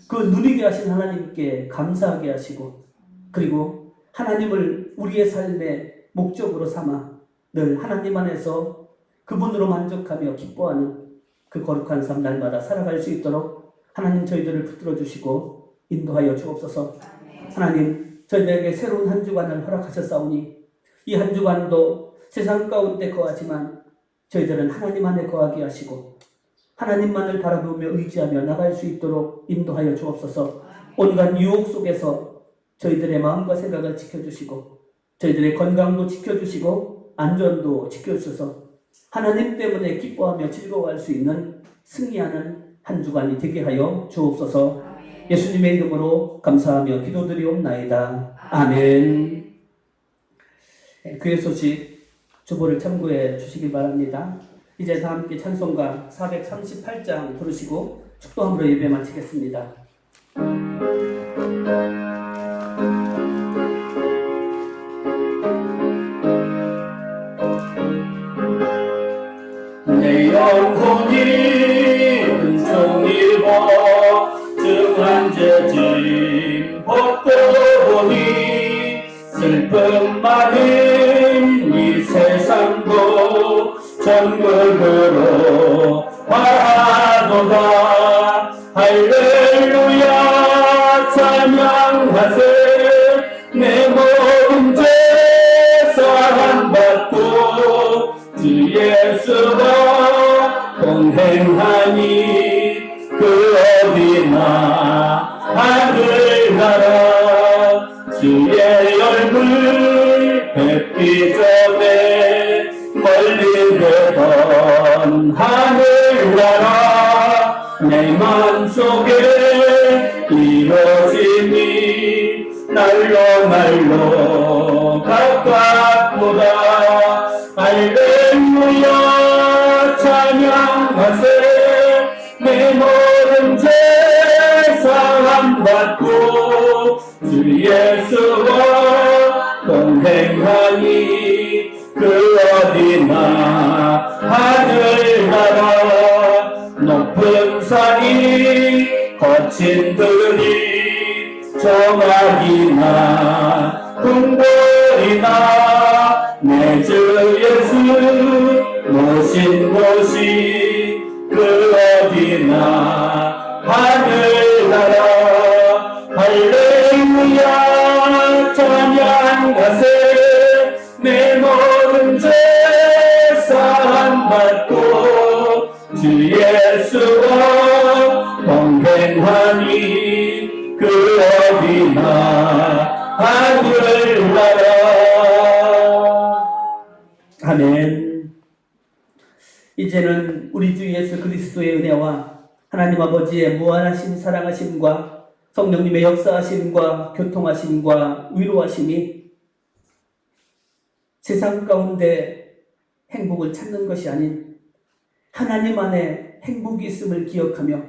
그 누리게 하신 하나님께 감사하게 하시고 그리고 하나님을 우리의 삶의 목적으로 삼아 늘 하나님 안에서 그분으로 만족하며 기뻐하는 그 거룩한 삶 날마다 살아갈 수 있도록 하나님 저희들을 붙들어 주시고 인도하여 주옵소서. 하나님 저희들에게 새로운 한 주간을 허락하셨사오니 이 한 주간도 세상 가운데 거하지만 저희들은 하나님 안에 거하게 하시고 하나님만을 바라보며 의지하며 나갈 수 있도록 인도하여 주옵소서. 온갖 유혹 속에서 저희들의 마음과 생각을 지켜주시고 저희들의 건강도 지켜주시고 안전도 지켜주셔서 하나님 때문에 기뻐하며 즐거워할 수 있는 승리하는 한 주간이 되게 하여 주옵소서. 예수님의 이름으로 감사하며 기도드리옵나이다. 아멘. 교회 소식 주보를 참고해 주시기 바랍니다. 이제 다 함께 찬송가 438장 부르시고 축도함으로 예배 마치겠습니다. 내 영혼이 은총 입어 증한 죄짐 벗고 보니 슬픔 많은 이 세상도 천국으로 화하도다. 할렐루야 찬양하세. 내 모든 죄 사함받고 주 예수와 동행하니 그 어디나 하늘나라. 주의 얼굴 뵙기 전에 멀리 되던 하늘나라 내 맘속에 이루어지니 날로 날로 가깝도다. 할렐루야 찬양하세. 내 모든 죄 사함받고 주 예수와 동행하니 그 어디나 하늘나라. 높은 산이 거친 들이 조막이나 궁궐이나 내 주 예수 모신 곳이 그 어디나 하늘나라. 할렐루야 찬양하세. 내 모든 죄 사함받고 주 예수와 동행하니 그 어디나 하늘나라. 아멘. 이제는 우리 주 예수 그리스도의 은혜와 하나님 아버지의 무한하신 사랑하심과 성령님의 역사하심과 교통하심과 위로하심이 세상 가운데 행복을 찾는 것이 아닌 하나님 안에 행복이 있음을 기억하며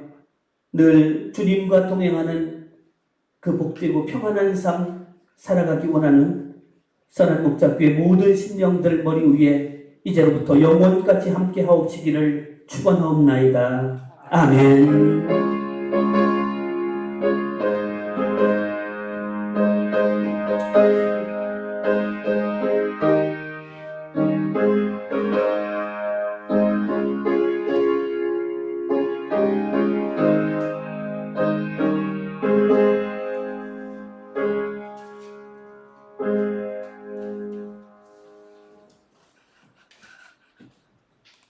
늘 주님과 동행하는 그 복되고 평안한 삶 살아가기 원하는 선한 목자교회 모든 심령들 머리 위에 이제로부터 영원까지 함께 하옵시기를 축원하옵나이다. 아멘.